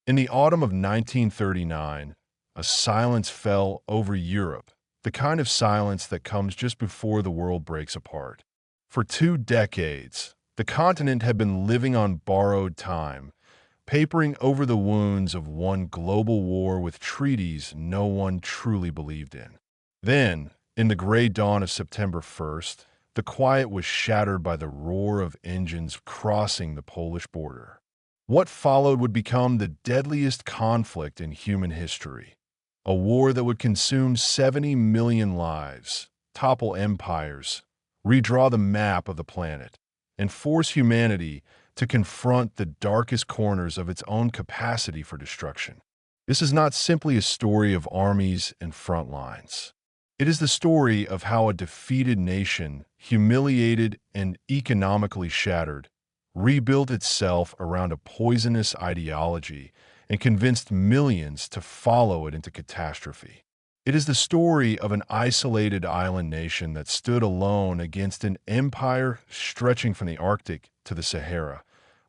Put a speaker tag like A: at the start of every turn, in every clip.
A: In the autumn of 1939, a silence fell over Europe, the kind of silence that comes just before the world breaks apart. For 2 decades, the continent had been living on borrowed time, papering over the wounds of one global war with treaties no one truly believed in. Then, in the gray dawn of September 1st, the quiet was shattered by the roar of engines crossing the Polish border. What followed would become the deadliest conflict in human history, a war that would consume 70 million lives, topple empires, redraw the map of the planet, and force humanity to confront the darkest corners of its own capacity for destruction. This is not simply a story of armies and front lines. It is the story of how a defeated nation, humiliated and economically shattered, rebuilt itself around a poisonous ideology and convinced millions to follow it into catastrophe. It is the story of an isolated island nation that stood alone against an empire stretching from the Arctic to the Sahara,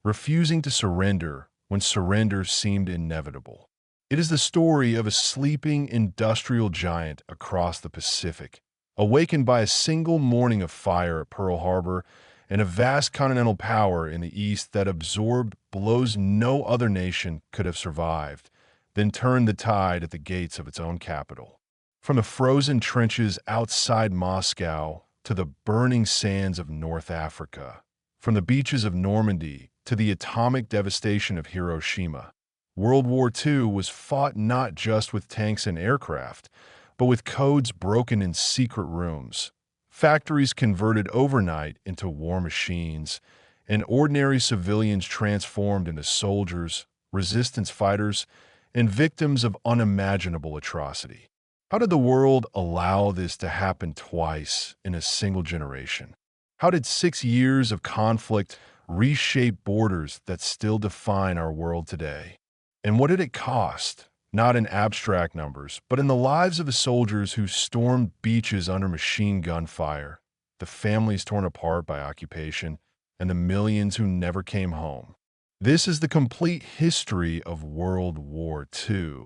A: refusing to surrender when surrender seemed inevitable. It is the story of a sleeping industrial giant across the Pacific, awakened by a single morning of fire at Pearl Harbor and a vast continental power in the East that absorbed blows no other nation could have survived, then turned the tide at the gates of its own capital. From the frozen trenches outside Moscow to the burning sands of North Africa, from the beaches of Normandy to the atomic devastation of Hiroshima, World War II was fought not just with tanks and aircraft, but with codes broken in secret rooms, factories converted overnight into war machines, and ordinary civilians transformed into soldiers, resistance fighters, and victims of unimaginable atrocity. How did the world allow this to happen twice in a single generation? How did 6 years of conflict reshape borders that still define our world today? And what did it cost? Not in abstract numbers, but in the lives of the soldiers who stormed beaches under machine gun fire, the families torn apart by occupation, and the millions who never came home. This is the complete history of World War II,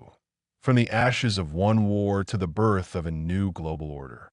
A: from the ashes of one war to the birth of a new global order.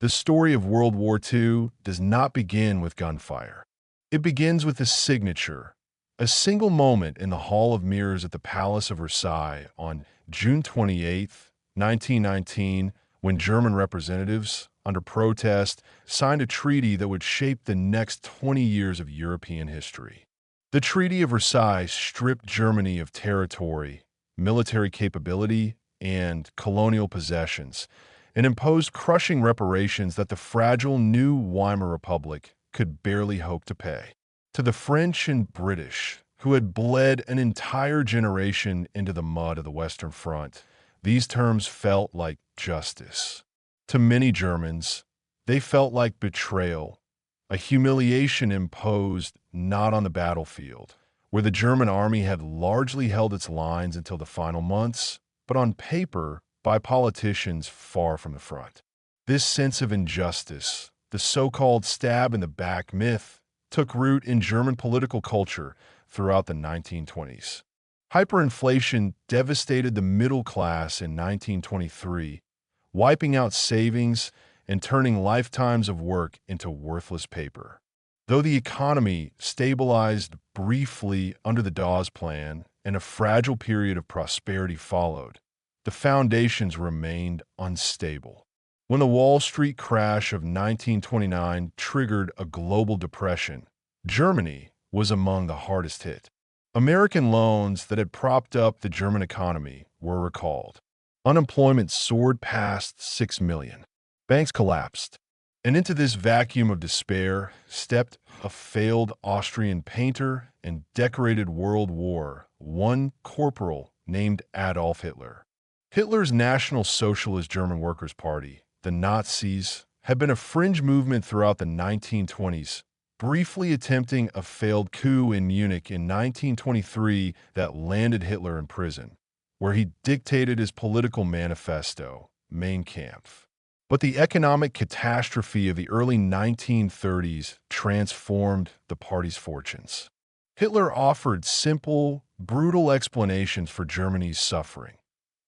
A: The story of World War II does not begin with gunfire. It begins with a signature, a single moment in the Hall of Mirrors at the Palace of Versailles on June 28, 1919, when German representatives, under protest, signed a treaty that would shape the next 20 years of European history. The Treaty of Versailles stripped Germany of territory, military capability, and colonial possessions, and imposed crushing reparations that the fragile new Weimar Republic could barely hope to pay. To the French and British, who had bled an entire generation into the mud of the Western Front, these terms felt like justice. To many Germans, they felt like betrayal, a humiliation imposed not on the battlefield, where the German army had largely held its lines until the final months, but on paper by politicians far from the front. This sense of injustice, the so-called stab-in-the-back myth, took root in German political culture throughout the 1920s. Hyperinflation devastated the middle class in 1923, wiping out savings and turning lifetimes of work into worthless paper. Though the economy stabilized briefly under the Dawes Plan and a fragile period of prosperity followed, the foundations remained unstable. When the Wall Street crash of 1929 triggered a global depression, Germany was among the hardest hit. American loans that had propped up the German economy were recalled. Unemployment soared past 6 million. Banks collapsed. And into this vacuum of despair stepped a failed Austrian painter and decorated World War I corporal named Adolf Hitler. Hitler's National Socialist German Workers' Party, the Nazis, had been a fringe movement throughout the 1920s, briefly attempting a failed coup in Munich in 1923 that landed Hitler in prison, where he dictated his political manifesto, Mein Kampf. But the economic catastrophe of the early 1930s transformed the party's fortunes. Hitler offered simple, brutal explanations for Germany's suffering.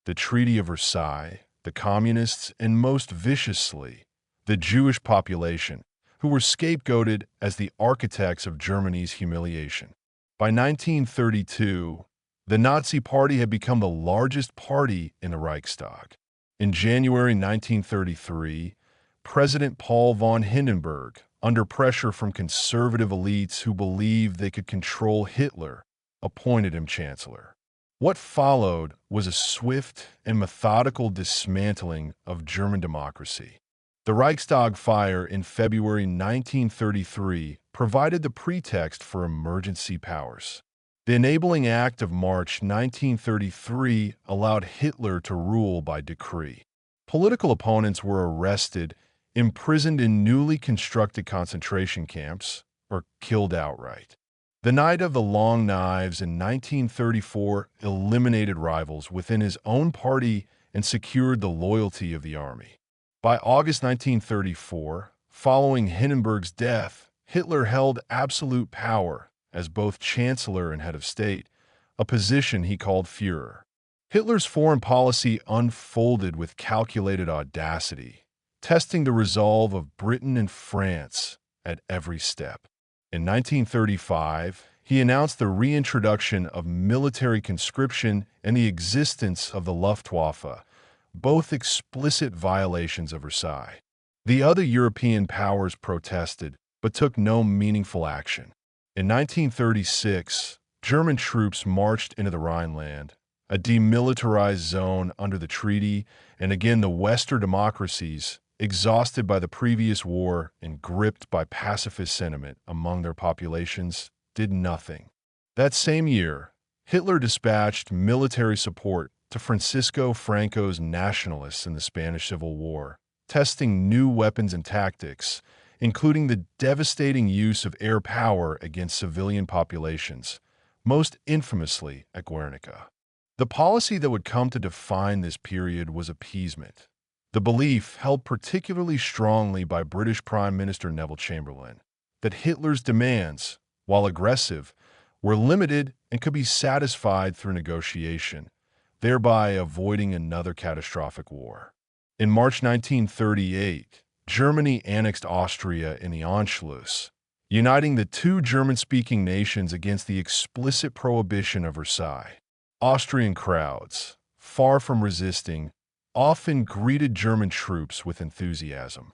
A: The Treaty of Versailles, the communists, and most viciously, the Jewish population, who were scapegoated as the architects of Germany's humiliation. By 1932, the Nazi Party had become the largest party in the Reichstag. In January 1933, President Paul von Hindenburg, under pressure from conservative elites who believed they could control Hitler, appointed him chancellor. What followed was a swift and methodical dismantling of German democracy. The Reichstag fire in February 1933 provided the pretext for emergency powers. The Enabling Act of March 1933 allowed Hitler to rule by decree. Political opponents were arrested, imprisoned in newly constructed concentration camps, or killed outright. The Night of the Long Knives in 1934 eliminated rivals within his own party and secured the loyalty of the army. By August 1934, following Hindenburg's death, Hitler held absolute power as both chancellor and head of state, a position he called Führer. Hitler's foreign policy unfolded with calculated audacity, testing the resolve of Britain and France at every step. In 1935, he announced the reintroduction of military conscription and the existence of the Luftwaffe, both explicit violations of Versailles. The other European powers protested, but took no meaningful action. In 1936, German troops marched into the Rhineland, a demilitarized zone under the treaty, and again the Western democracies, exhausted by the previous war and gripped by pacifist sentiment among their populations, did nothing. That same year, Hitler dispatched military support to Francisco Franco's nationalists in the Spanish Civil War, testing new weapons and tactics, including the devastating use of air power against civilian populations, most infamously at Guernica. The policy that would come to define this period was appeasement. The belief, held particularly strongly by British Prime Minister Neville Chamberlain, that Hitler's demands, while aggressive, were limited and could be satisfied through negotiation, thereby avoiding another catastrophic war. In March 1938, Germany annexed Austria in the Anschluss, uniting the two German-speaking nations against the explicit prohibition of Versailles. Austrian crowds, far from resisting, often greeted German troops with enthusiasm.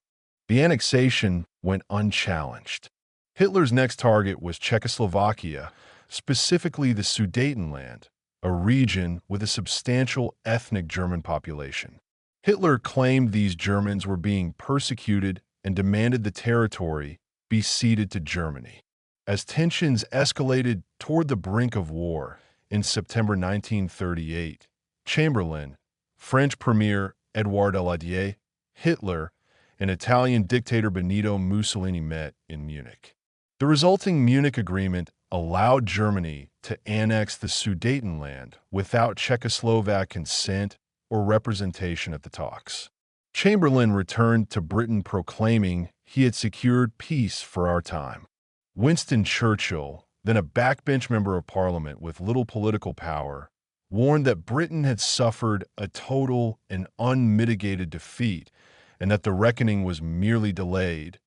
A: The annexation went unchallenged. Hitler's next target was Czechoslovakia, specifically the Sudetenland, a region with a substantial ethnic German population. Hitler claimed these Germans were being persecuted and demanded the territory be ceded to Germany. As tensions escalated toward the brink of war in September 1938, Chamberlain, French Premier Édouard Daladier, Hitler, and Italian dictator Benito Mussolini met in Munich. The resulting Munich Agreement allowed Germany to annex the Sudetenland without Czechoslovak consent or representation at the talks. Chamberlain returned to Britain proclaiming he had secured peace for our time. Winston Churchill, then a backbench member of Parliament with little political power, warned that Britain had suffered a total and unmitigated defeat and that the reckoning was merely delayed,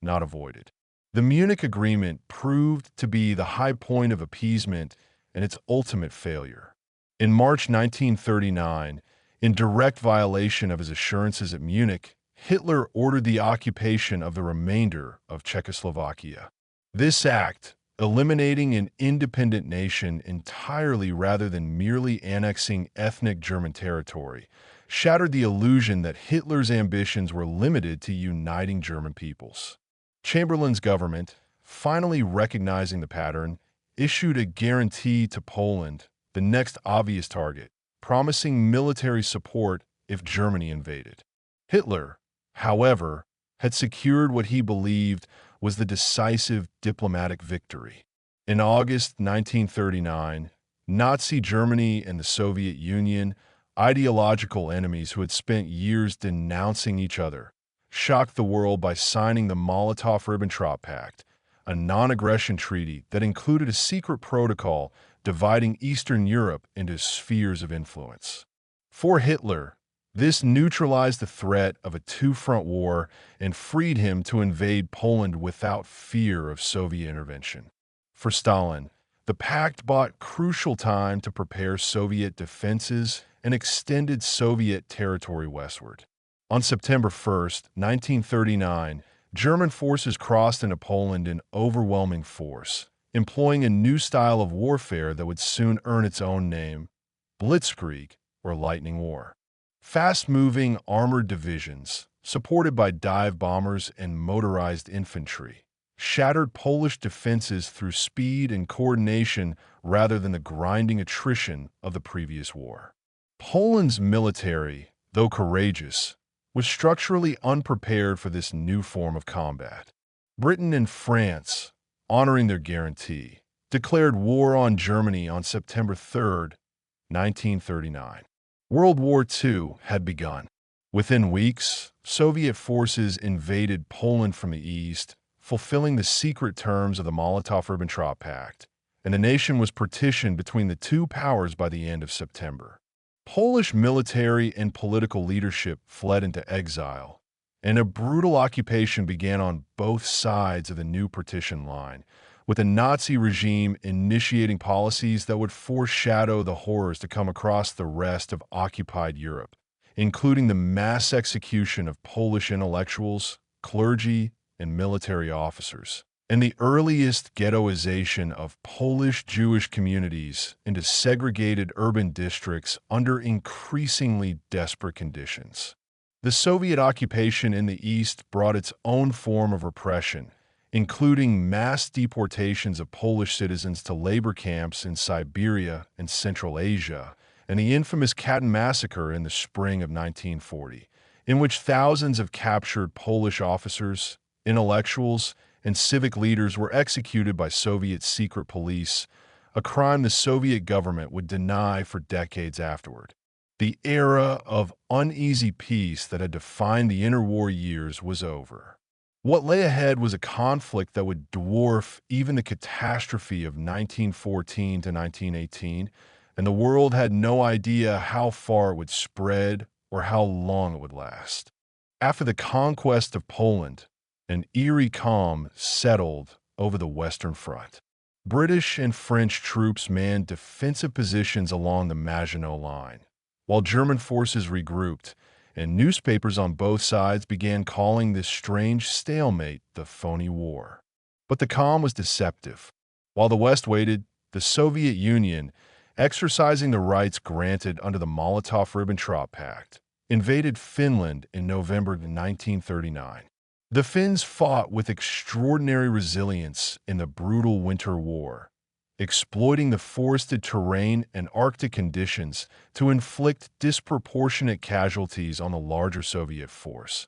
A: not avoided. The Munich Agreement proved to be the high point of appeasement and its ultimate failure. In March 1939, in direct violation of his assurances at Munich, Hitler ordered the occupation of the remainder of Czechoslovakia. This act, eliminating an independent nation entirely rather than merely annexing ethnic German territory, shattered the illusion that Hitler's ambitions were limited to uniting German peoples. Chamberlain's government, finally recognizing the pattern, issued a guarantee to Poland, the next obvious target, promising military support if Germany invaded. Hitler, however, had secured what he believed was the decisive diplomatic victory. In August 1939, Nazi Germany and the Soviet Union, ideological enemies who had spent years denouncing each other, shocked the world by signing the Molotov-Ribbentrop Pact, a non-aggression treaty that included a secret protocol dividing Eastern Europe into spheres of influence. For Hitler, this neutralized the threat of a two-front war and freed him to invade Poland without fear of Soviet intervention. For Stalin, the pact bought crucial time to prepare Soviet defenses and extended Soviet territory westward. On September 1, 1939, German forces crossed into Poland in overwhelming force, employing a new style of warfare that would soon earn its own name, Blitzkrieg, or Lightning War. Fast-moving armored divisions, supported by dive bombers and motorized infantry, shattered Polish defenses through speed and coordination rather than the grinding attrition of the previous war. Poland's military, though courageous, was structurally unprepared for this new form of combat. Britain and France, honoring their guarantee, declared war on Germany on September 3, 1939. World War II had begun. Within weeks, Soviet forces invaded Poland from the east, fulfilling the secret terms of the Molotov-Ribbentrop Pact, and the nation was partitioned between the two powers by the end of September. Polish military and political leadership fled into exile, and a brutal occupation began on both sides of the new partition line, with the Nazi regime initiating policies that would foreshadow the horrors to come across the rest of occupied Europe, including the mass execution of Polish intellectuals, clergy, and military officers, and the earliest ghettoization of Polish Jewish communities into segregated urban districts under increasingly desperate conditions. The Soviet occupation in the East brought its own form of repression, including mass deportations of Polish citizens to labor camps in Siberia and Central Asia, and the infamous Katyn massacre in the spring of 1940, in which thousands of captured Polish officers, intellectuals, and civic leaders were executed by Soviet secret police, a crime the Soviet government would deny for decades afterward. The era of uneasy peace that had defined the interwar years was over. What lay ahead was a conflict that would dwarf even the catastrophe of 1914 to 1918, and the world had no idea how far it would spread or how long it would last. After the conquest of Poland, an eerie calm settled over the Western Front. British and French troops manned defensive positions along the Maginot Line, while German forces regrouped, and newspapers on both sides began calling this strange stalemate the phony war. But the calm was deceptive. While the West waited, the Soviet Union, exercising the rights granted under the Molotov-Ribbentrop Pact, invaded Finland in November 1939. The Finns fought with extraordinary resilience in the brutal Winter War, exploiting the forested terrain and Arctic conditions to inflict disproportionate casualties on the larger Soviet force.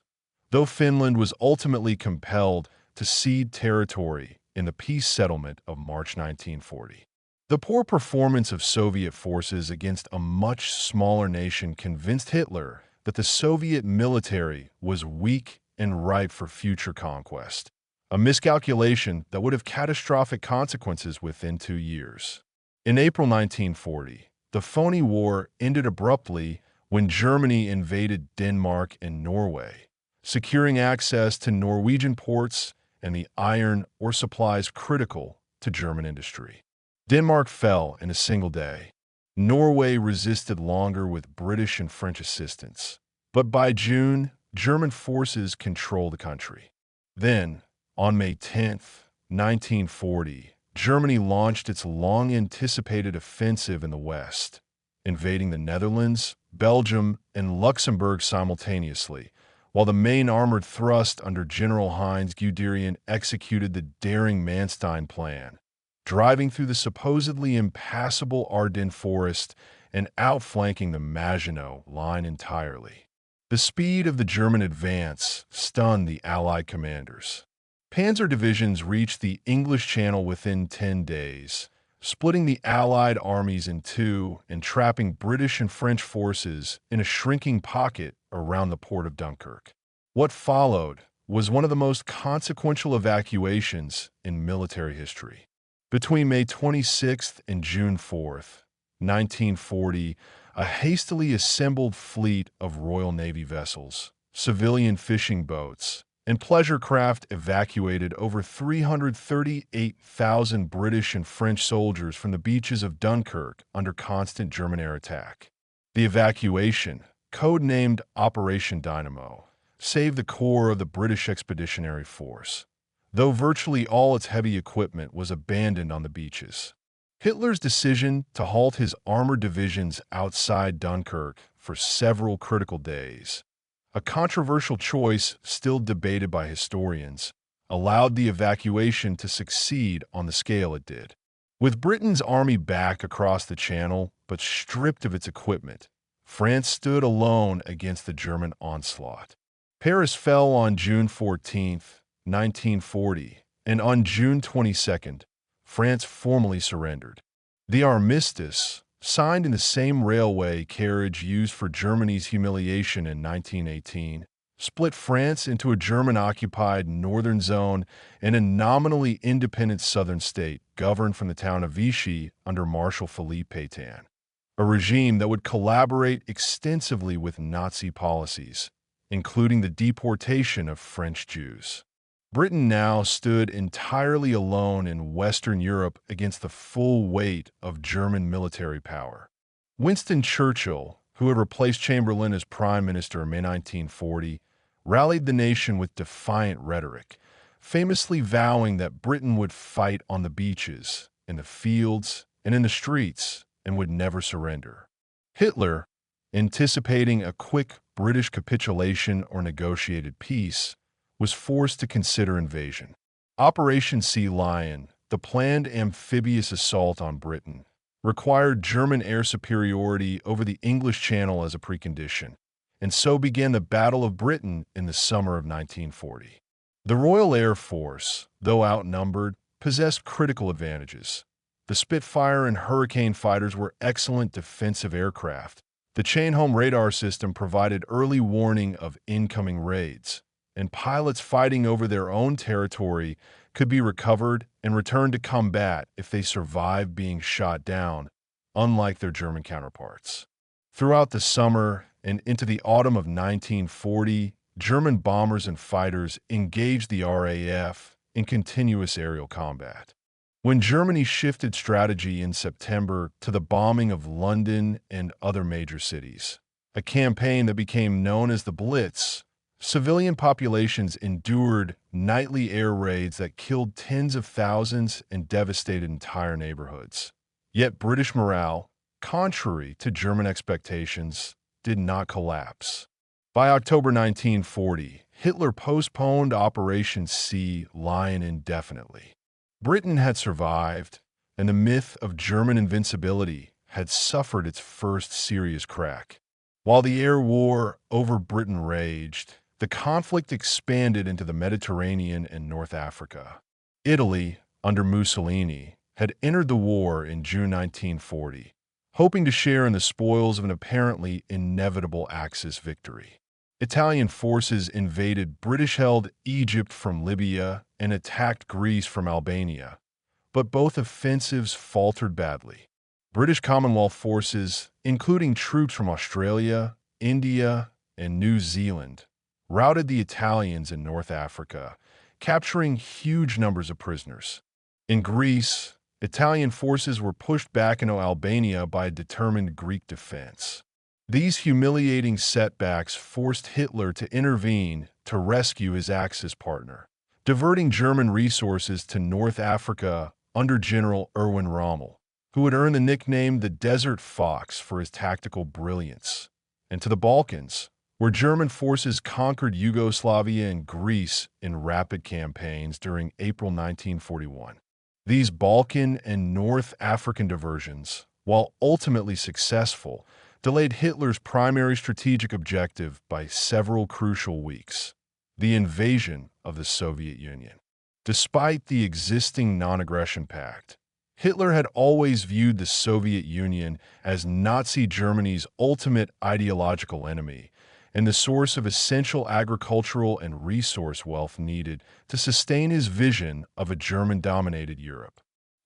A: Though Finland was ultimately compelled to cede territory in the peace settlement of March 1940. The poor performance of Soviet forces against a much smaller nation convinced Hitler that the Soviet military was weak and ripe for future conquest, a miscalculation that would have catastrophic consequences within 2 years. In April 1940, the phony war ended abruptly when Germany invaded Denmark and Norway, securing access to Norwegian ports and the iron or supplies critical to German industry. Denmark fell in a single day. Norway resisted longer with British and French assistance, but by June, German forces controlled the country. Then, on May 10, 1940, Germany launched its long-anticipated offensive in the West, invading the Netherlands, Belgium, and Luxembourg simultaneously, while the main armored thrust under General Heinz Guderian executed the daring Manstein Plan, driving through the supposedly impassable Ardennes forest and outflanking the Maginot Line entirely. The speed of the German advance stunned the Allied commanders. Panzer divisions reached the English Channel within 10 days, splitting the Allied armies in two and trapping British and French forces in a shrinking pocket around the port of Dunkirk. What followed was one of the most consequential evacuations in military history. Between May 26th and June 4th, 1940, a hastily assembled fleet of Royal Navy vessels, civilian fishing boats, and pleasure craft evacuated over 338,000 British and French soldiers from the beaches of Dunkirk under constant German air attack. The evacuation, codenamed Operation Dynamo, saved the core of the British Expeditionary Force, though virtually all its heavy equipment was abandoned on the beaches. Hitler's decision to halt his armored divisions outside Dunkirk for several critical days, a controversial choice still debated by historians, allowed the evacuation to succeed on the scale it did. With Britain's army back across the Channel but stripped of its equipment, France stood alone against the German onslaught. Paris fell on June 14, 1940, and on June 22, France formally surrendered. The armistice, signed in the same railway carriage used for Germany's humiliation in 1918, split France into a German-occupied northern zone and a nominally independent southern state governed from the town of Vichy under Marshal Philippe Pétain, a regime that would collaborate extensively with Nazi policies, including the deportation of French Jews. Britain now stood entirely alone in Western Europe against the full weight of German military power. Winston Churchill, who had replaced Chamberlain as Prime Minister in May 1940, rallied the nation with defiant rhetoric, famously vowing that Britain would fight on the beaches, in the fields, and in the streets, and would never surrender. Hitler, anticipating a quick British capitulation or negotiated peace, was forced to consider invasion. Operation Sea Lion, the planned amphibious assault on Britain, required German air superiority over the English Channel as a precondition, and so began the Battle of Britain in the summer of 1940. The Royal Air Force, though outnumbered, possessed critical advantages. The Spitfire and Hurricane fighters were excellent defensive aircraft. The chain-home radar system provided early warning of incoming raids, and pilots fighting over their own territory could be recovered and returned to combat if they survived being shot down, unlike their German counterparts. Throughout the summer and into the autumn of 1940, German bombers and fighters engaged the RAF in continuous aerial combat. When Germany shifted strategy in September to the bombing of London and other major cities, a campaign that became known as the Blitz, civilian populations endured nightly air raids that killed tens of thousands and devastated entire neighborhoods. Yet British morale, contrary to German expectations, did not collapse. By October 1940, Hitler postponed Operation Sea Lion indefinitely. Britain had survived, and the myth of German invincibility had suffered its first serious crack. While the air war over Britain raged, the conflict expanded into the Mediterranean and North Africa. Italy, under Mussolini, had entered the war in June 1940, hoping to share in the spoils of an apparently inevitable Axis victory. Italian forces invaded British-held Egypt from Libya and attacked Greece from Albania, but both offensives faltered badly. British Commonwealth forces, including troops from Australia, India, and New Zealand, routed the Italians in North Africa, capturing huge numbers of prisoners. In Greece, Italian forces were pushed back into Albania by a determined Greek defense. These humiliating setbacks forced Hitler to intervene to rescue his Axis partner, diverting German resources to North Africa under General Erwin Rommel, who would earn the nickname the Desert Fox for his tactical brilliance, and to the Balkans, where German forces conquered Yugoslavia and Greece in rapid campaigns during April 1941. These Balkan and North African diversions, while ultimately successful, delayed Hitler's primary strategic objective by several crucial weeks: the invasion of the Soviet Union. Despite the existing non-aggression pact, Hitler had always viewed the Soviet Union as Nazi Germany's ultimate ideological enemy and the source of essential agricultural and resource wealth needed to sustain his vision of a German-dominated Europe.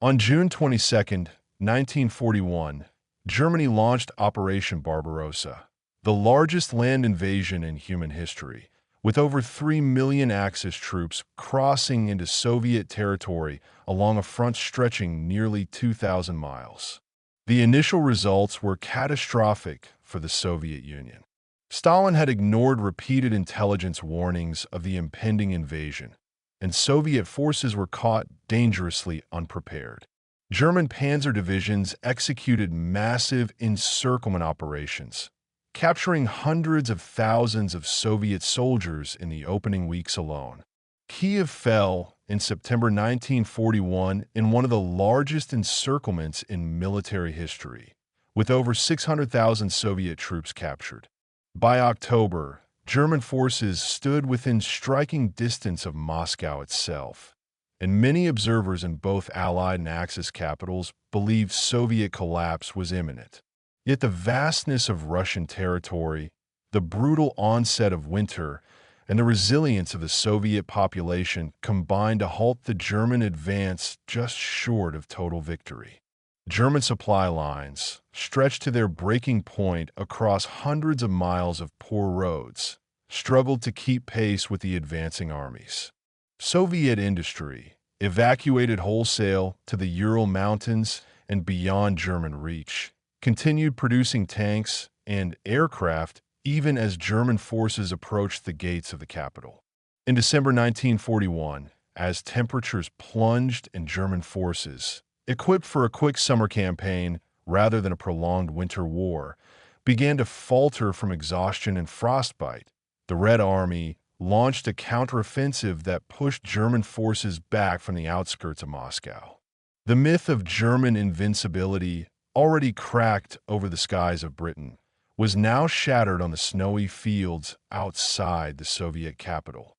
A: On June 22, 1941, Germany launched Operation Barbarossa, the largest land invasion in human history, with over 3 million Axis troops crossing into Soviet territory along a front stretching nearly 2,000 miles. The initial results were catastrophic for the Soviet Union. Stalin had ignored repeated intelligence warnings of the impending invasion, and Soviet forces were caught dangerously unprepared. German panzer divisions executed massive encirclement operations, capturing hundreds of thousands of Soviet soldiers in the opening weeks alone. Kiev fell in September 1941 in one of the largest encirclements in military history, with over 600,000 Soviet troops captured. By October, German forces stood within striking distance of Moscow itself, and many observers in both Allied and Axis capitals believed Soviet collapse was imminent. Yet the vastness of Russian territory, the brutal onset of winter, and the resilience of the Soviet population combined to halt the German advance just short of total victory. German supply lines, stretched to their breaking point across hundreds of miles of poor roads, struggled to keep pace with the advancing armies. Soviet industry, evacuated wholesale to the Ural Mountains and beyond German reach, continued producing tanks and aircraft even as German forces approached the gates of the capital. In December 1941, as temperatures plunged and German forces, equipped for a quick summer campaign rather than a prolonged winter war, began to falter from exhaustion and frostbite, the Red Army launched a counteroffensive that pushed German forces back from the outskirts of Moscow. The myth of German invincibility, already cracked over the skies of Britain, was now shattered on the snowy fields outside the Soviet capital.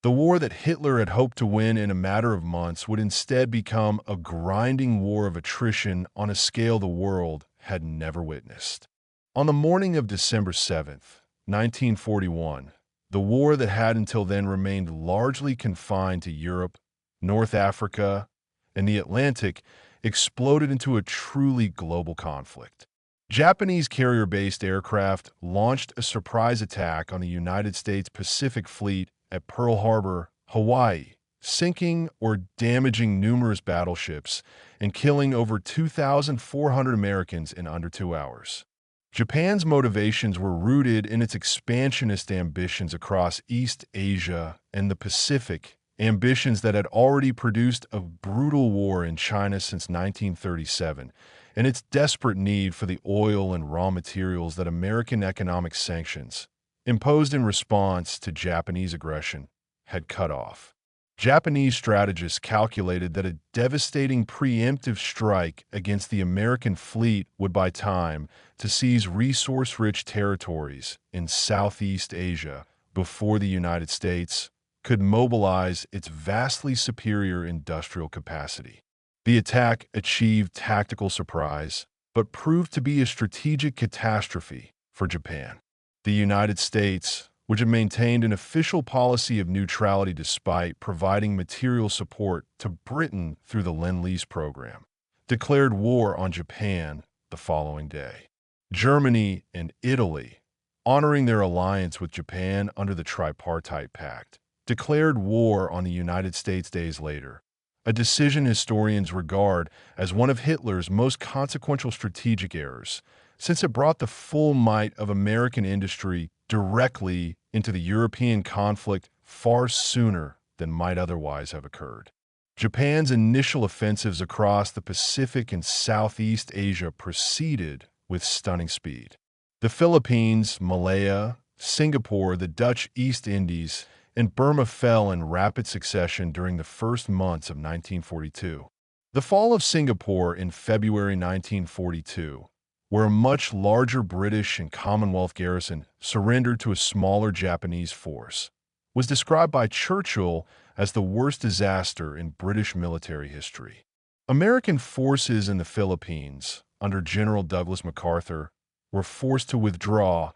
A: The war that Hitler had hoped to win in a matter of months would instead become a grinding war of attrition on a scale the world had never witnessed. On the morning of December 7th, 1941, the war that had until then remained largely confined to Europe, North Africa, and the Atlantic exploded into a truly global conflict. Japanese carrier-based aircraft launched a surprise attack on the United States Pacific Fleet at Pearl Harbor, Hawaii, sinking or damaging numerous battleships and killing over 2,400 Americans in under 2 hours. Japan's motivations were rooted in its expansionist ambitions across East Asia and the Pacific, ambitions that had already produced a brutal war in China since 1937, and its desperate need for the oil and raw materials that American economic sanctions, imposed in response to Japanese aggression, had cut off. Japanese strategists calculated that a devastating preemptive strike against the American fleet would buy time to seize resource-rich territories in Southeast Asia before the United States could mobilize its vastly superior industrial capacity. The attack achieved tactical surprise, but proved to be a strategic catastrophe for Japan. The United States, which had maintained an official policy of neutrality despite providing material support to Britain through the Lend-Lease program, declared war on Japan the following day. Germany and Italy, honoring their alliance with Japan under the Tripartite Pact, declared war on the United States days later, a decision historians regard as one of Hitler's most consequential strategic errors, since it brought the full might of American industry directly into the European conflict far sooner than might otherwise have occurred. Japan's initial offensives across the Pacific and Southeast Asia proceeded with stunning speed. The Philippines, Malaya, Singapore, the Dutch East Indies, and Burma fell in rapid succession during the first months of 1942. The fall of Singapore in February 1942, where a much larger British and Commonwealth garrison surrendered to a smaller Japanese force, was described by Churchill as the worst disaster in British military history. American forces in the Philippines, under General Douglas MacArthur, were forced to withdraw,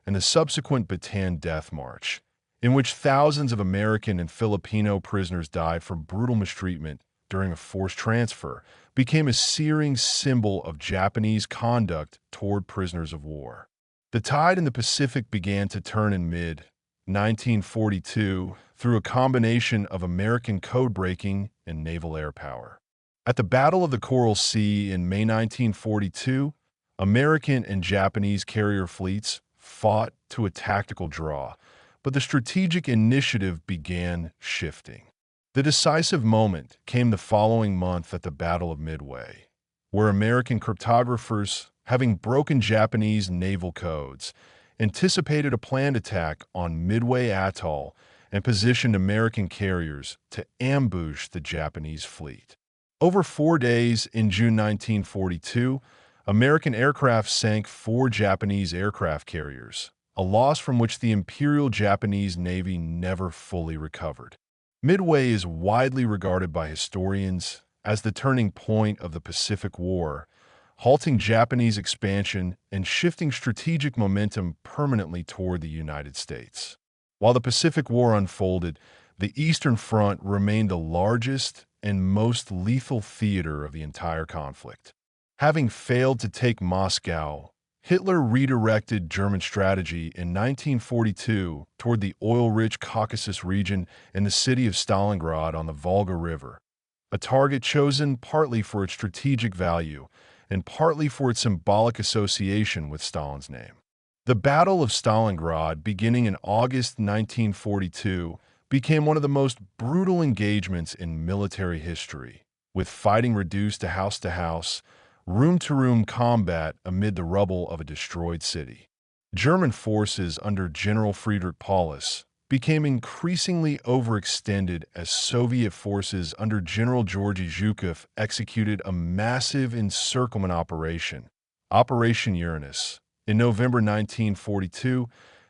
A: and the subsequent Bataan Death March, in which thousands of American and Filipino prisoners died from brutal mistreatment, during a forced transfer, became a searing symbol of Japanese conduct toward prisoners of war. The tide in the Pacific began to turn in mid-1942 through a combination of American code-breaking and naval air power. At the Battle of the Coral Sea in May 1942, American and Japanese carrier fleets fought to a tactical draw, but the strategic initiative began shifting. The decisive moment came the following month at the Battle of Midway, where American cryptographers, having broken Japanese naval codes, anticipated a planned attack on Midway Atoll and positioned American carriers to ambush the Japanese fleet. Over 4 days in June 1942, American aircraft sank 4 Japanese aircraft carriers, a loss from which the Imperial Japanese Navy never fully recovered. Midway is widely regarded by historians as the turning point of the Pacific War, halting Japanese expansion and shifting strategic momentum permanently toward the United States. While the Pacific War unfolded, the Eastern Front remained the largest and most lethal theater of the entire conflict. Having failed to take Moscow, Hitler redirected German strategy in 1942 toward the oil-rich Caucasus region and the city of Stalingrad on the Volga River, a target chosen partly for its strategic value and partly for its symbolic association with Stalin's name. The Battle of Stalingrad, beginning in August 1942, became one of the most brutal engagements in military history, with fighting reduced to house, room-to-room combat amid the rubble of a destroyed city. German forces under General Friedrich Paulus became increasingly overextended as Soviet forces under General Georgy Zhukov executed a massive encirclement operation, Operation Uranus, in November 1942,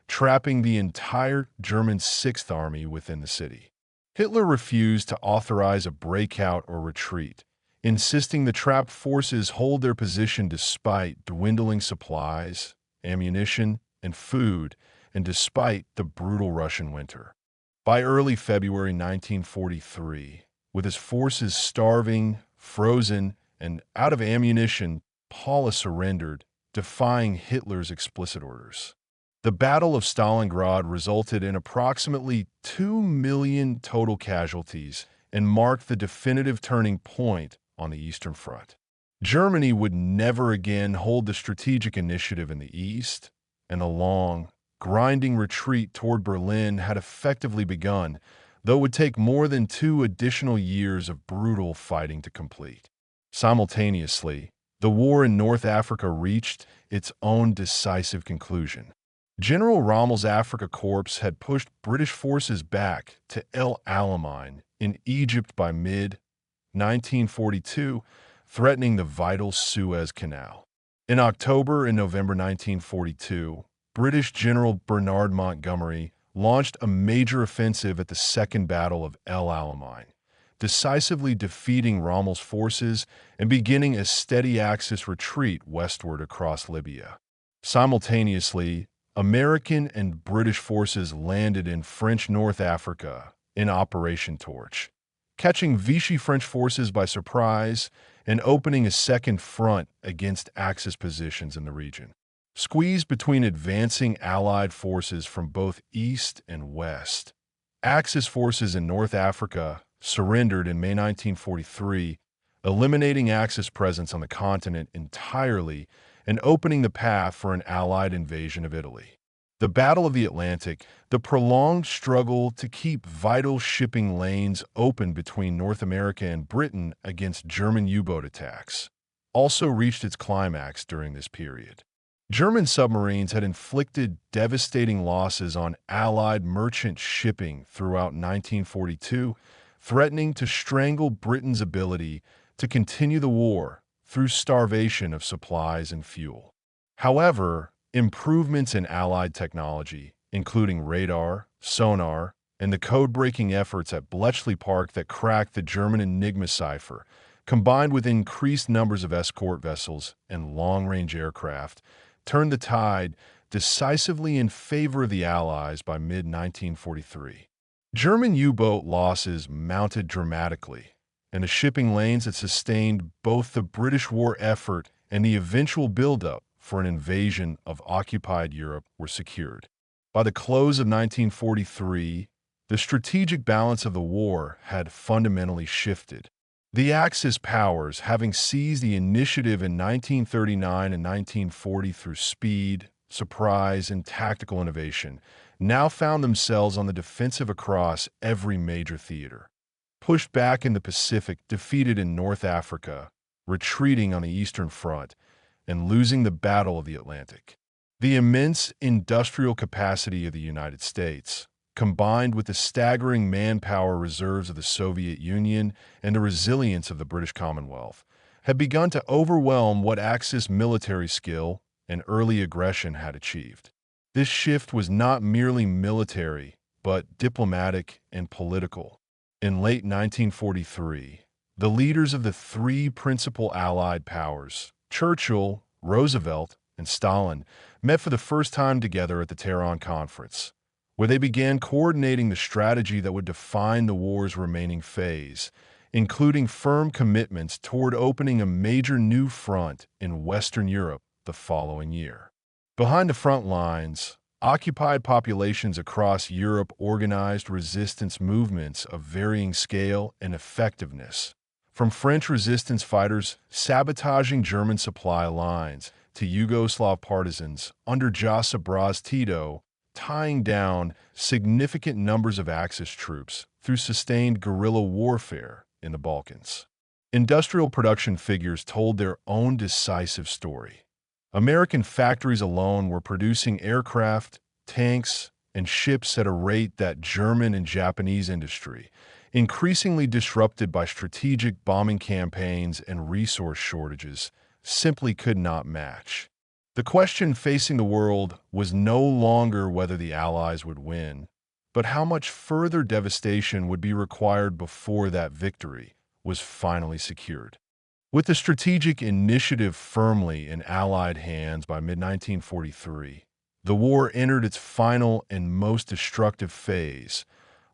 A: trapping the entire German Sixth Army within the city. Hitler refused to authorize a breakout or retreat, insisting the trapped forces hold their position despite dwindling supplies, ammunition, and food, and despite the brutal Russian winter. By early February 1943, with his forces starving, frozen, and out of ammunition, Paulus surrendered, defying Hitler's explicit orders. The Battle of Stalingrad resulted in approximately 2 million total casualties and marked the definitive turning point on the Eastern Front. Germany would never again hold the strategic initiative in the East, and the long, grinding retreat toward Berlin had effectively begun, though it would take more than 2 additional years of brutal fighting to complete. Simultaneously, the war in North Africa reached its own decisive conclusion. General Rommel's Africa Corps had pushed British forces back to El Alamein in Egypt by mid-1942, threatening the vital Suez Canal. In October and November 1942, British General Bernard Montgomery launched a major offensive at the Second Battle of El Alamein, decisively defeating Rommel's forces and beginning a steady Axis retreat westward across Libya. Simultaneously, American and British forces landed in French North Africa in Operation Torch, catching Vichy French forces by surprise and opening a second front against Axis positions in the region. Squeezed between advancing Allied forces from both east and west, Axis forces in North Africa surrendered in May 1943, eliminating Axis presence on the continent entirely and opening the path for an Allied invasion of Italy. The Battle of the Atlantic, the prolonged struggle to keep vital shipping lanes open between North America and Britain against German U-boat attacks, also reached its climax during this period. German submarines had inflicted devastating losses on Allied merchant shipping throughout 1942, threatening to strangle Britain's ability to continue the war through starvation of supplies and fuel. However, improvements in Allied technology, including radar, sonar, and the code-breaking efforts at Bletchley Park that cracked the German Enigma cipher, combined with increased numbers of escort vessels and long-range aircraft, turned the tide decisively in favor of the Allies by mid-1943. German U-boat losses mounted dramatically, and the shipping lanes that sustained both the British war effort and the eventual buildup for an invasion of occupied Europe were secured. By the close of 1943, the strategic balance of the war had fundamentally shifted. The Axis powers, having seized the initiative in 1939 and 1940 through speed, surprise, and tactical innovation, now found themselves on the defensive across every major theater. Pushed back in the Pacific, defeated in North Africa, retreating on the Eastern Front, and losing the Battle of the Atlantic. The immense industrial capacity of the United States, combined with the staggering manpower reserves of the Soviet Union and the resilience of the British Commonwealth, had begun to overwhelm what Axis military skill and early aggression had achieved. This shift was not merely military, but diplomatic and political. In late 1943, the leaders of the three principal Allied powers, Churchill, Roosevelt, and Stalin, met for the first time together at the Tehran Conference, where they began coordinating the strategy that would define the war's remaining phase, including firm commitments toward opening a major new front in Western Europe the following year. Behind the front lines, occupied populations across Europe organized resistance movements of varying scale and effectiveness, from French resistance fighters sabotaging German supply lines to Yugoslav partisans under Josip Broz Tito tying down significant numbers of Axis troops through sustained guerrilla warfare in the Balkans. Industrial production figures told their own decisive story. American factories alone were producing aircraft, tanks, and ships at a rate that German and Japanese industry, increasingly disrupted by strategic bombing campaigns and resource shortages, simply could not match. The question facing the world was no longer whether the Allies would win, but how much further devastation would be required before that victory was finally secured. With the strategic initiative firmly in Allied hands by mid-1943, the war entered its final and most destructive phase,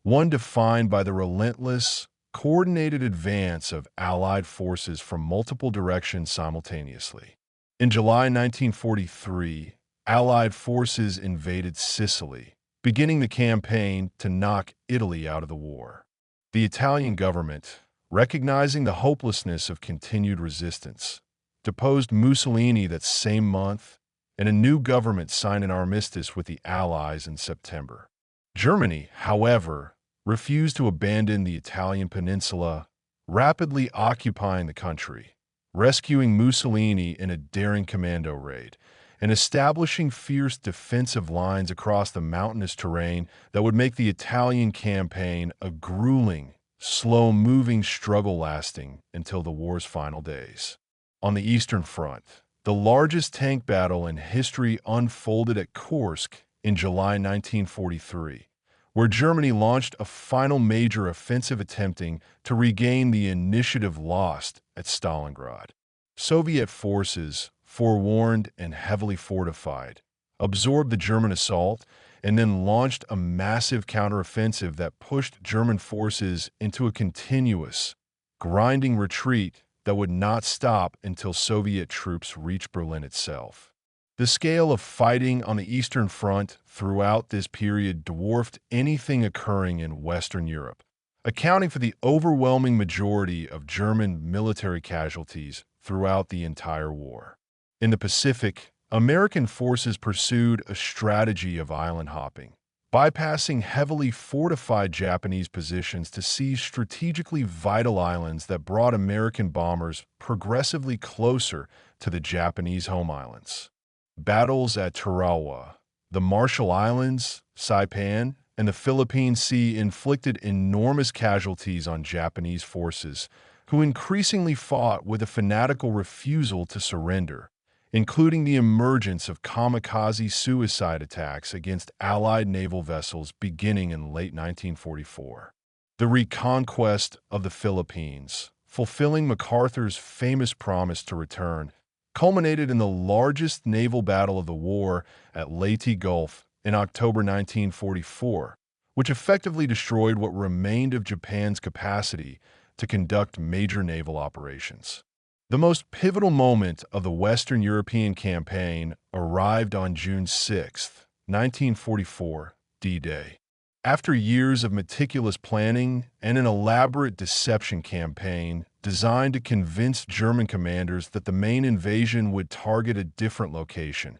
A: one defined by the relentless, coordinated advance of Allied forces from multiple directions simultaneously. In July 1943, Allied forces invaded Sicily, beginning the campaign to knock Italy out of the war. The Italian government, recognizing the hopelessness of continued resistance, deposed Mussolini that same month, and a new government signed an armistice with the Allies in September. Germany, however, refused to abandon the Italian peninsula, rapidly occupying the country, rescuing Mussolini in a daring commando raid, and establishing fierce defensive lines across the mountainous terrain that would make the Italian campaign a grueling, slow-moving struggle lasting until the war's final days. On the Eastern Front, the largest tank battle in history unfolded at Kursk in July 1943, where Germany launched a final major offensive attempting to regain the initiative lost at Stalingrad. Soviet forces, forewarned and heavily fortified, absorbed the German assault and then launched a massive counteroffensive that pushed German forces into a continuous, grinding retreat that would not stop until Soviet troops reached Berlin itself. The scale of fighting on the Eastern Front throughout this period dwarfed anything occurring in Western Europe, accounting for the overwhelming majority of German military casualties throughout the entire war. In the Pacific, American forces pursued a strategy of island hopping, bypassing heavily fortified Japanese positions to seize strategically vital islands that brought American bombers progressively closer to the Japanese home islands. Battles at Tarawa, the Marshall Islands, Saipan, and the Philippine Sea inflicted enormous casualties on Japanese forces, who increasingly fought with a fanatical refusal to surrender, including the emergence of kamikaze suicide attacks against Allied naval vessels beginning in late 1944. The reconquest of the Philippines, fulfilling MacArthur's famous promise to return, culminated in the largest naval battle of the war at Leyte Gulf in October 1944, which effectively destroyed what remained of Japan's capacity to conduct major naval operations. The most pivotal moment of the Western European campaign arrived on June 6, 1944, D-Day. After years of meticulous planning and an elaborate deception campaign designed to convince German commanders that the main invasion would target a different location,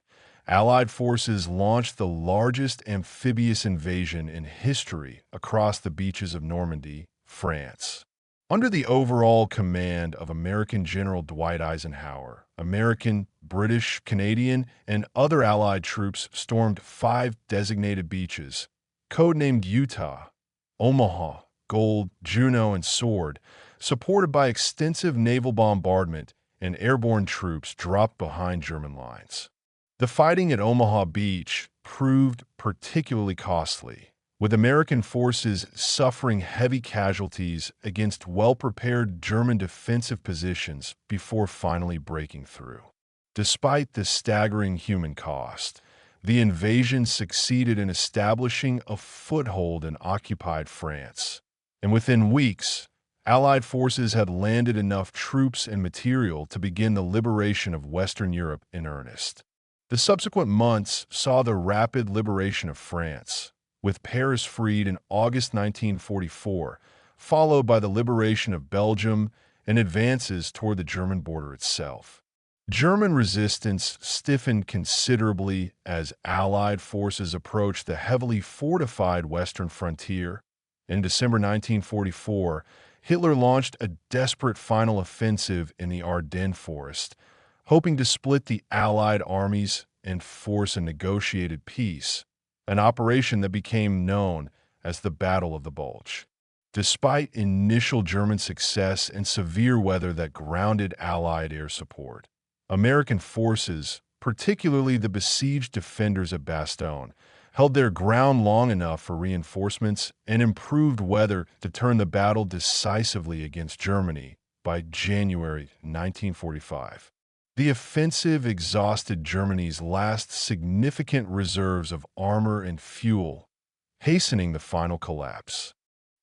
A: Allied forces launched the largest amphibious invasion in history across the beaches of Normandy, France. Under the overall command of American General Dwight Eisenhower, American, British, Canadian, and other Allied troops stormed 5 designated beaches, codenamed Utah, Omaha, Gold, Juno, and Sword, supported by extensive naval bombardment and airborne troops dropped behind German lines. The fighting at Omaha Beach proved particularly costly, with American forces suffering heavy casualties against well-prepared German defensive positions before finally breaking through. Despite the staggering human cost, the invasion succeeded in establishing a foothold in occupied France, and within weeks, Allied forces had landed enough troops and material to begin the liberation of Western Europe in earnest. The subsequent months saw the rapid liberation of France, with Paris freed in August 1944, followed by the liberation of Belgium and advances toward the German border itself. German resistance stiffened considerably as Allied forces approached the heavily fortified western frontier. In December 1944, Hitler launched a desperate final offensive in the Ardennes forest, hoping to split the Allied armies and force a negotiated peace, an operation that became known as the Battle of the Bulge. Despite initial German success and severe weather that grounded Allied air support, American forces, particularly the besieged defenders at Bastogne, held their ground long enough for reinforcements and improved weather to turn the battle decisively against Germany by January 1945. The offensive exhausted Germany's last significant reserves of armor and fuel, hastening the final collapse.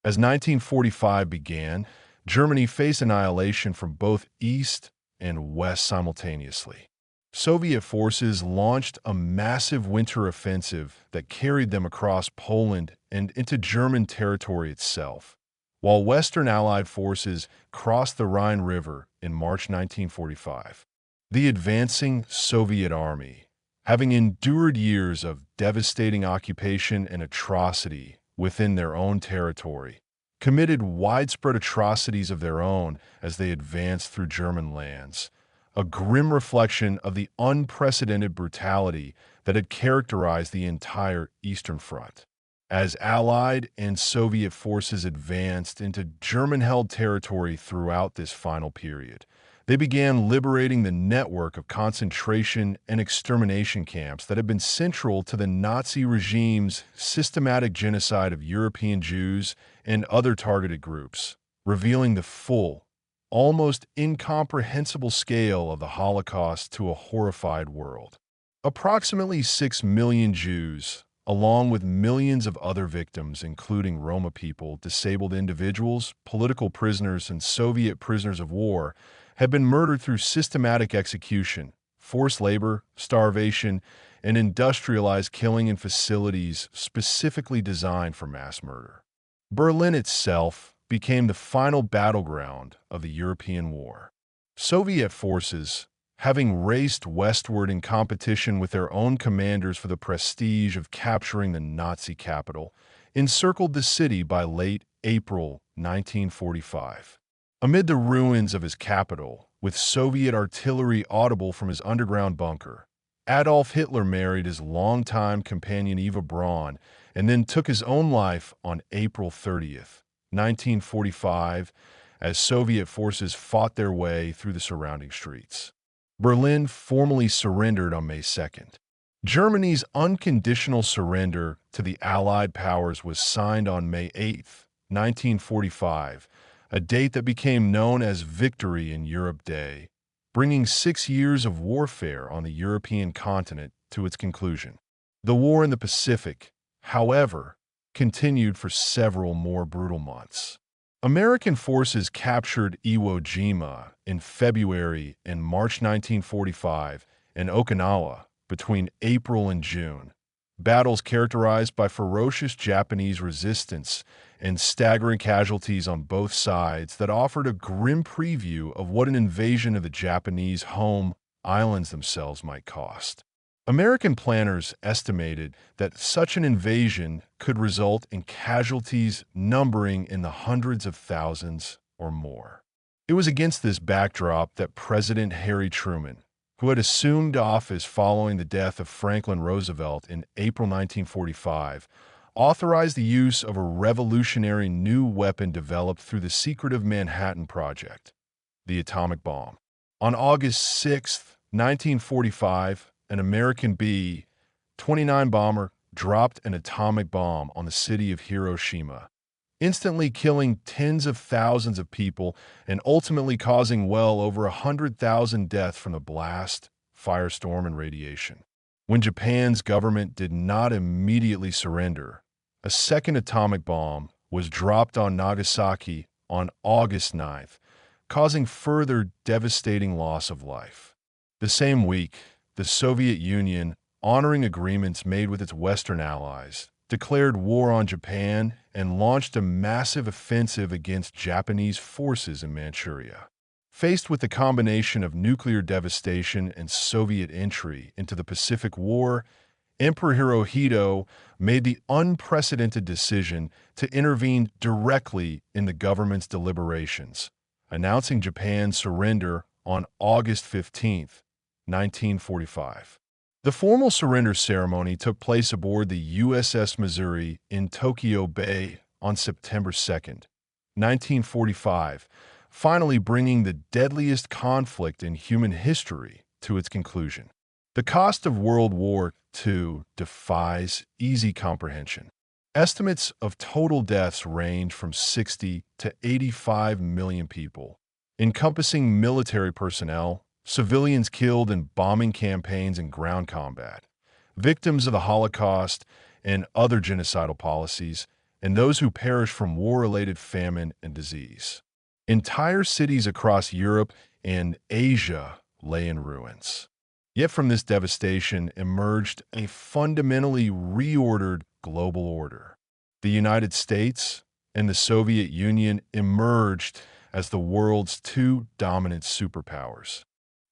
A: As 1945 began, Germany faced annihilation from both east and west simultaneously. Soviet forces launched a massive winter offensive that carried them across Poland and into German territory itself, while Western Allied forces crossed the Rhine River in March 1945. The advancing Soviet army, having endured years of devastating occupation and atrocity within their own territory, committed widespread atrocities of their own as they advanced through German lands, a grim reflection of the unprecedented brutality that had characterized the entire Eastern Front. As Allied and Soviet forces advanced into German-held territory throughout this final period, they began liberating the network of concentration and extermination camps that had been central to the Nazi regime's systematic genocide of European Jews and other targeted groups, revealing the full, almost incomprehensible scale of the Holocaust to a horrified world. Approximately 6 million Jews, along with millions of other victims, including Roma people, disabled individuals, political prisoners, and Soviet prisoners of war, had been murdered through systematic execution, forced labor, starvation, and industrialized killing in facilities specifically designed for mass murder. Berlin itself became the final battleground of the European war. Soviet forces, having raced westward in competition with their own commanders for the prestige of capturing the Nazi capital, encircled the city by late April 1945. Amid the ruins of his capital, with Soviet artillery audible from his underground bunker, Adolf Hitler married his longtime companion Eva Braun and then took his own life on April 30th, 1945, as Soviet forces fought their way through the surrounding streets. Berlin formally surrendered on May 2nd. Germany's unconditional surrender to the Allied powers was signed on May 8th, 1945, a date that became known as Victory in Europe Day, bringing 6 years of warfare on the European continent to its conclusion. The war in the Pacific, however, continued for several more brutal months. American forces captured Iwo Jima in February and March 1945 and Okinawa between April and June. Battles characterized by ferocious Japanese resistance and staggering casualties on both sides that offered a grim preview of what an invasion of the Japanese home islands themselves might cost. American planners estimated that such an invasion could result in casualties numbering in the hundreds of thousands or more. It was against this backdrop that President Harry Truman, who had assumed office following the death of Franklin Roosevelt in April 1945, authorized the use of a revolutionary new weapon developed through the secretive Manhattan Project, the atomic bomb. On August 6, 1945, an American B-29 bomber dropped an atomic bomb on the city of Hiroshima, instantly killing tens of thousands of people and ultimately causing well over 100,000 deaths from the blast, firestorm, and radiation. When Japan's government did not immediately surrender, a second atomic bomb was dropped on Nagasaki on August 9th, causing further devastating loss of life. The same week, the Soviet Union, honoring agreements made with its Western allies, declared war on Japan and launched a massive offensive against Japanese forces in Manchuria. Faced with the combination of nuclear devastation and Soviet entry into the Pacific War, Emperor Hirohito made the unprecedented decision to intervene directly in the government's deliberations, announcing Japan's surrender on August 15, 1945. The formal surrender ceremony took place aboard the USS Missouri in Tokyo Bay on September 2, 1945, finally bringing the deadliest conflict in human history to its conclusion. The cost of World War II defies easy comprehension. Estimates of total deaths range from 60 to 85 million people, encompassing military personnel, civilians killed in bombing campaigns and ground combat, victims of the Holocaust and other genocidal policies, and those who perished from war-related famine and disease. Entire cities across Europe and Asia lay in ruins. Yet from this devastation emerged a fundamentally reordered global order. The United States and the Soviet Union emerged as the world's two dominant superpowers,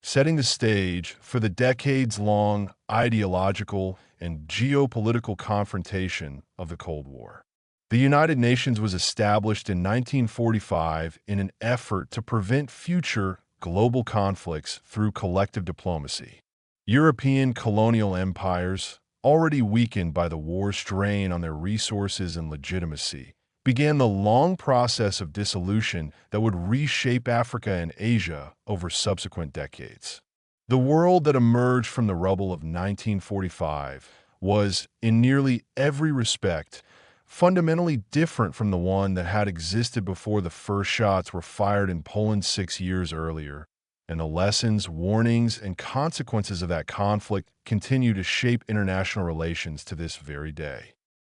A: setting the stage for the decades-long ideological and geopolitical confrontation of the Cold War. The United Nations was established in 1945 in an effort to prevent future global conflicts through collective diplomacy. European colonial empires, already weakened by the war's strain on their resources and legitimacy, began the long process of dissolution that would reshape Africa and Asia over subsequent decades. The world that emerged from the rubble of 1945 was, in nearly every respect, fundamentally different from the one that had existed before the first shots were fired in Poland 6 years earlier, and the lessons, warnings, and consequences of that conflict continue to shape international relations to this very day.